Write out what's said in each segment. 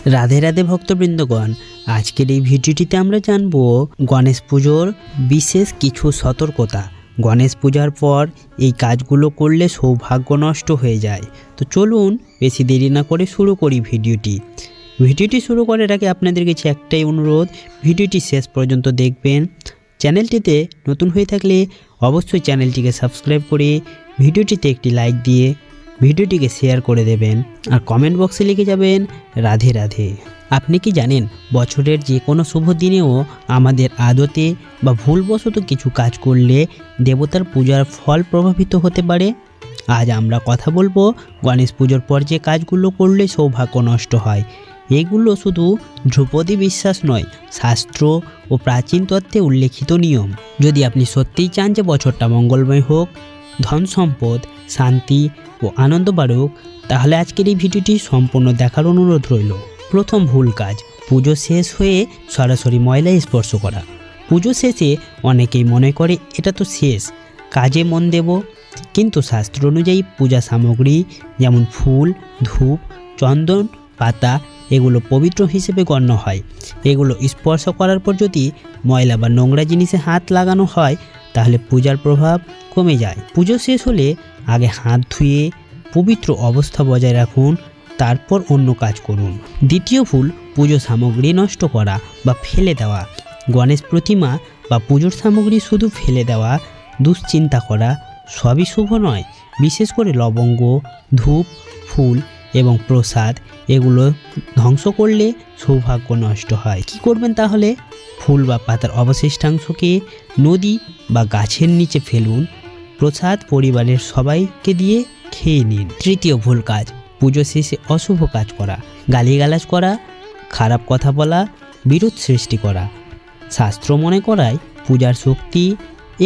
রাধে রাধে ভক্তবৃন্দগণ, আজকের এই ভিডিওটিতে আমরা জানব গণেশ পুজোর বিশেষ কিছু সতর্কতা। গণেশ পূজার পর এই কাজগুলো করলে সৌভাগ্য নষ্ট হয়ে যায়। তো চলুন বেশি দেরি না করে শুরু করি ভিডিওটি শুরু করার আগে আপনাদের কাছে একটাই অনুরোধ, ভিডিওটি শেষ পর্যন্ত দেখবেন। চ্যানেলটিতে নতুন হয়ে থাকলে অবশ্যই চ্যানেলটিকে সাবস্ক্রাইব করে ভিডিওটিতে একটি লাইক দিয়ে ভিডিওটিকে শেয়ার করে দেবেন আর কমেন্ট বক্সে লিখে যাবেন রাধে রাধে। আপনি কি জানেন বছরের যে কোনো শুভ দিনেও আমাদের আদতে বা ভুলবশত কিছু কাজ করলে দেবতার পূজার ফল প্রভাবিত হতে পারে? আজ আমরা কথা বলবো গণেশ পুজোর পর যে কাজগুলো করলে সৌভাগ্য নষ্ট হয়। এগুলো শুধু ধ্রুপদী বিশ্বাস নয়, শাস্ত্র ও প্রাচীন তত্ত্বে উল্লেখিত নিয়ম। যদি আপনি সত্যিই চান যে বছরটা মঙ্গলময় হোক, ধন সম্পদ, শান্তি ও আনন্দ বাড়ুক, তাহলে আজকের এই ভিডিওটি সম্পূর্ণ দেখার অনুরোধ রইল। প্রথম ভুল কাজ, পুজো শেষ হয়ে সরাসরি ময়লা স্পর্শ করা। পুজো শেষে অনেকেই মনে করে এটা তো শেষ, কাজে মন দেব। কিন্তু শাস্ত্র অনুযায়ী পূজা সামগ্রী যেমন ফুল, ধূপ, চন্দন, পাতা এগুলো পবিত্র হিসেবে গণ্য হয়। এগুলো স্পর্শ করার পর যদি ময়লা বা নোংরা জিনিসে হাত লাগানো হয় তাহলে পূজার প্রভাব কমে যায়। পুজো শেষ হলে আগে হাত ধুয়ে পবিত্র অবস্থা বজায় রাখুন, তারপর অন্য কাজ করুন। দ্বিতীয় ভুল, পুজো সামগ্রী নষ্ট করা বা ফেলে দেওয়া। গণেশ প্রতিমা বা পুজোর সামগ্রী শুধু ফেলে দেওয়া, দুশ্চিন্তা করা সবই শুভ নয়। বিশেষ করে লবঙ্গ, ধূপ, ফুল এবং প্রসাদ এগুলো ধ্বংস করলে সৌভাগ্য নষ্ট হয়। কি করবেন তাহলে? ফুল বা পাতার অবশিষ্টাংশকে নদী বা গাছের নিচে ফেলুন। প্রসাদ পরিবারের সবাইকে দিয়ে খেয়ে নিন। তৃতীয় ভুল কাজ, পুজো শেষে অশুভ কাজ করা। গালিগালাজ করা, খারাপ কথা বলা, বিরোধ সৃষ্টি করা। শাস্ত্র মনে করায় পূজার শক্তি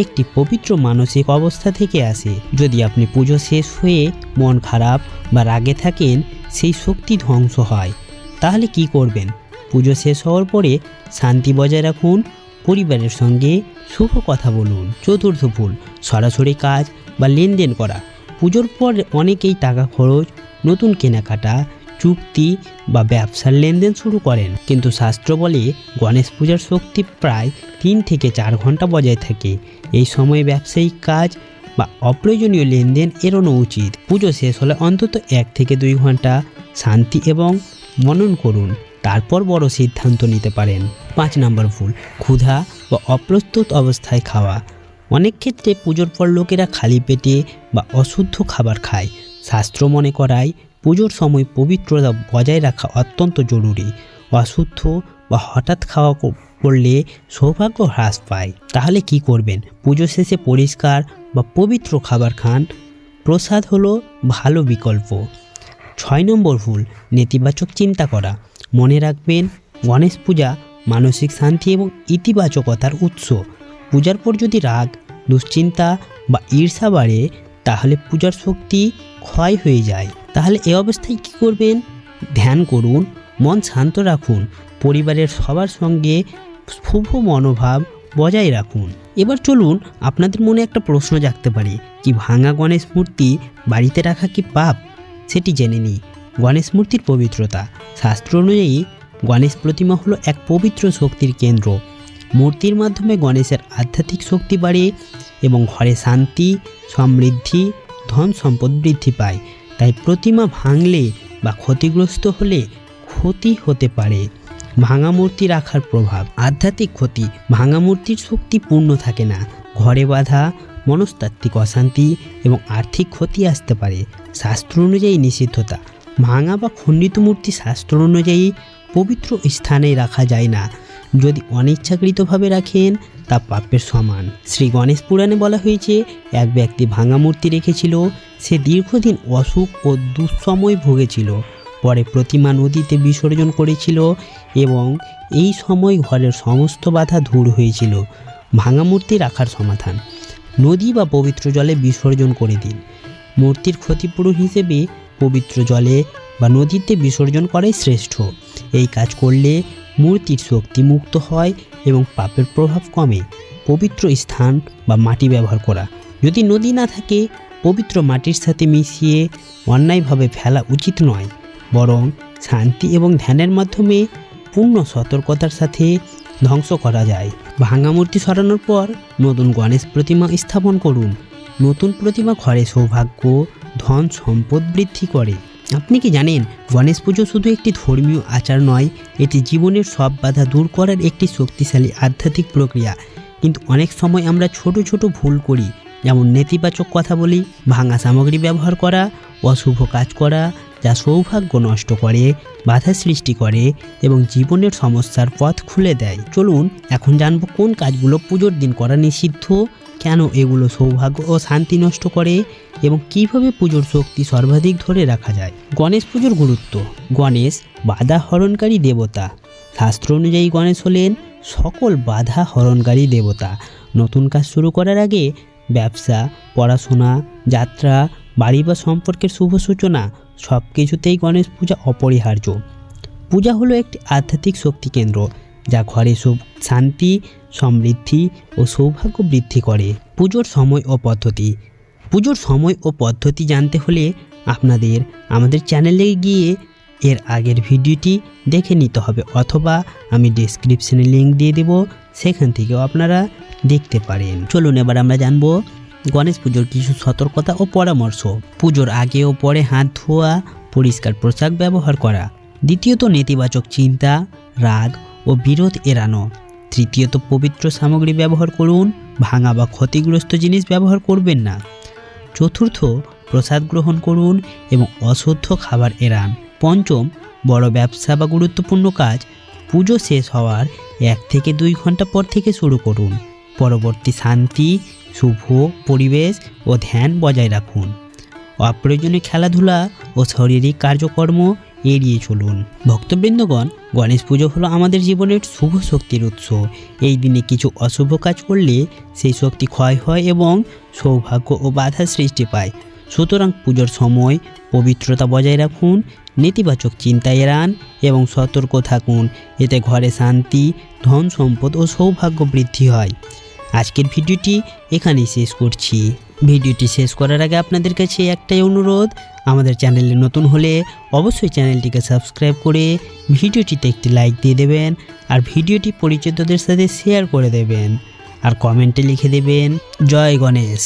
একটি পবিত্র মানসিক অবস্থা থেকে আসে। যদি আপনি পুজো শেষ হয়ে মন খারাপ বা রাগে থাকেন, সেই শক্তি ধ্বংস হয়। তাহলে কি করবেন? পুজো শেষ হওয়ার পরে শান্তি বজায় রাখুন, পরিবারের সঙ্গে শুভ কথা বলুন। চতুর্থ ভুল, সরাসরি কাজ বা লেনদেন করা। পুজোর পর অনেকেই টাকা খরচ, নতুন কেনাকাটা, চুক্তি বা ব্যবসার লেনদেন শুরু করেন। কিন্তু শাস্ত্র বলে গণেশ পূজার শক্তি প্রায় 3 থেকে 4 ঘন্টা বজায় থাকে। এই সময়ে ব্যবসায়িক কাজ বা অপ্রয়োজনীয় লেনদেন এড়ানো উচিত। পুজো শেষ হলে অন্তত 1 থেকে 2 ঘন্টা শান্তি এবং মনন করুন, তারপর বড় সিদ্ধান্ত নিতে পারেন। 5 নম্বর ভুল, ক্ষুধা বা অপ্রস্তুত অবস্থায় খাওয়া। অনেক ক্ষেত্রে পুজোর পর লোকেরা খালি পেটে বা অশুদ্ধ খাবার খায়। শাস্ত্র মনে করায় পুজোর সময় পবিত্রতা বজায় রাখা অত্যন্ত জরুরি। অশুদ্ধ বা হঠাৎ খাওয়া করলে সৌভাগ্য হ্রাস পায়। তাহলে কি করবেন? পুজো শেষে পরিষ্কার বা পবিত্র খাবার খান। প্রসাদ হলো ভালো বিকল্প। 6 নম্বর ভুল, নেতিবাচক চিন্তা করা। মনে রাখবেন, গণেশ পূজা মানসিক শান্তি এবং ইতিবাচকতার উৎস। পূজার পর যদি রাগ, দুশ্চিন্তা বা ঈর্ষা বাড়ে তাহলে পূজার শক্তি ক্ষয় হয়ে যায়। তাহলে এই অবস্থায় কি করবেন? ধ্যান করুন, মন শান্ত রাখুন, পরিবারের সবার সঙ্গে শুভ মনোভাব বজায় রাখুন। এবার চলুন, আপনাদের মনে একটা প্রশ্ন জাগতে পারে, কি ভাঙা গণেশ মূর্তি বাড়িতে রাখা কি পাপ? সেটি জেনে নিই। গণেশ মূর্তির পবিত্রতা। শাস্ত্র অনুযায়ী গণেশ প্রতিমা হলো এক পবিত্র শক্তির কেন্দ্র। মূর্তির মাধ্যমে গণেশের আধ্যাত্মিক শক্তি বাড়ে এবং ঘরে শান্তি, সমৃদ্ধি, ধন সম্পদ বৃদ্ধি পায়। তাই প্রতিমা ভাঙলে বা ক্ষতিগ্রস্ত হলে ক্ষতি হতে পারে। ভাঙা মূর্তি রাখার প্রভাব। আধ্যাত্মিক ক্ষতি। ভাঙা মূর্তির শক্তি পূর্ণ থাকে না। ঘরে বাধা, মনস্তাত্ত্বিক অশান্তি এবং আর্থিক ক্ষতি আসতে পারে। শাস্ত্র অনুযায়ী নিষিদ্ধতা। ভাঙা বা খণ্ডিত মূর্তি শাস্ত্র অনুযায়ী পবিত্র স্থানে রাখা যায় না। যদি অনিচ্ছাকৃতভাবে রাখেন তা পাপের সমান। শ্রী গণেশ পুরাণে বলা হয়েছে, এক ব্যক্তি ভাঙা মূর্তি রেখেছিল। সে দীর্ঘদিন অসুখ ও দুঃসময় ভুগেছিল। পরে প্রতিমা নদীতে বিসর্জন করেছিল এবং এই সময় ঘরের সমস্ত বাধা দূর হয়েছিল। ভাঙা মূর্তি রাখার সমাধান: নদী বা পবিত্র জলে বিসর্জন করে দিন। মূর্তির ক্ষতিপূরণ হিসেবে পবিত্র জলে বা নদীতে বিসর্জন করাই শ্রেষ্ঠ। এই কাজ করলে মূর্তির শক্তি মুক্ত হয় এবং পাপের প্রভাব কমে। পবিত্র স্থান বা মাটি ব্যবহার করা। যদি নদী না থাকে, পবিত্র মাটির সাথে মিশিয়ে অন্যায়ভাবে ফেলা উচিত নয়, বরং শান্তি এবং ধ্যানের মাধ্যমে পূর্ণ সতর্কতার সাথে ধ্বংস করা যায়। ভাঙা মূর্তি সরানোর পর নতুন গণেশ প্রতিমা স্থাপন করুন। নতুন প্রতিমা ঘরে সৌভাগ্য, ধন সম্পদ বৃদ্ধি করে। আপনি কি জানেন, গণেশ পুজো শুধু একটি ধর্মীয় আচার নয়, এটি জীবনের সব বাধা দূর করার একটি শক্তিশালী আধ্যাত্মিক প্রক্রিয়া। কিন্তু অনেক সময় আমরা ছোট ছোট ভুল করি, যেমন নেতিবাচক কথা বলি, ভাঙা সামগ্রী ব্যবহার করা, অশুভ কাজ করা, যা সৌভাগ্য নষ্ট করে, বাধা সৃষ্টি করে এবং জীবনের সমস্যার পথ খুলে দেয়। চলুন এখন জানবো কোন কাজগুলো পুজোর দিন করা নিষিদ্ধ, কেন এগুলো সৌভাগ্য ও শান্তি নষ্ট করে এবং কিভাবে পুজোর শক্তি সর্বাধিক ধরে রাখা যায়। গণেশ পুজোর গুরুত্ব। গণেশ বাধা হরণকারী দেবতা। শাস্ত্র অনুযায়ী গণেশ হলেন সকল বাধা হরণকারী দেবতা। নতুন কাজ শুরু করার আগে ব্যবসা, পড়াশোনা, যাত্রা, বাড়ি বা সম্পর্কের শুভ সূচনা সব কিছুতেই গণেশ পূজা অপরিহার্য। পূজা হলো একটি আধ্যাত্মিক শক্তি কেন্দ্র, যা ঘরে শান্তি, সমৃদ্ধি ও সৌভাগ্য বৃদ্ধি করে। পুজোর সময় ও পদ্ধতি। পুজোর সময় ও পদ্ধতি জানতে হলে আমাদের চ্যানেলে গিয়ে এর আগের ভিডিওটি দেখে নিতে হবে, অথবা আমি ডেসক্রিপশনে লিঙ্ক দিয়ে দেব, সেখান থেকেও আপনারা দেখতে পারেন। চলুন এবার আমরা জানবো গণেশ পুজোর কিছু সতর্কতা ও পরামর্শ। পুজোর আগে ও পরে হাত ধোয়া, পরিষ্কার পোশাক ব্যবহার করা। দ্বিতীয়ত, নেতিবাচক চিন্তা, রাগ ও বিরোধ এড়ানো। তৃতীয়ত, পবিত্র সামগ্রী ব্যবহার করুন, ভাঙা বা ক্ষতিগ্রস্ত জিনিস ব্যবহার করবেন না। চতুর্থ, প্রসাদ গ্রহণ করুন এবং অশুদ্ধ খাবার এড়ান। পঞ্চম, বড় ব্যবসা বা গুরুত্বপূর্ণ কাজ পুজো শেষ হওয়ার 1 থেকে 2 ঘন্টা পর থেকে শুরু করুন। পরবর্তী শান্তি, শুভ পরিবেশ ও ধ্যান বজায় রাখুন। অপ্রয়োজনীয় খেলাধুলা ও শারীরিক কার্যকর্ম এড়িয়ে চলুন। ভক্তবৃন্দগণ, গণেশ পুজো হলো আমাদের জীবনের শুভ শক্তির উৎস। এই দিনে কিছু অশুভ কাজ করলে সেই শক্তি ক্ষয় হয় এবং সৌভাগ্য ও বাধা সৃষ্টি পায়। সুতরাং পুজোর সময় পবিত্রতা বজায় রাখুন, নেতিবাচক চিন্তা এড়ান এবং সতর্ক থাকুন। এতে ঘরে শান্তি, ধন সম্পদ ও সৌভাগ্য বৃদ্ধি হয়। আজকের ভিডিওটি এখানেই শেষ করছি। ভিডিওটি শেষ করার আগে আপনাদের কাছে একটাই অনুরোধ, আমাদের চ্যানেলে নতুন হলে অবশ্যই চ্যানেলটিকে সাবস্ক্রাইব করে ভিডিওটিতে একটি লাইক দিয়ে দেবেন, আর ভিডিওটি পরিচিতদের সাথে শেয়ার করে দেবেন, আর কমেন্টে লিখে দেবেন জয় গণেশ।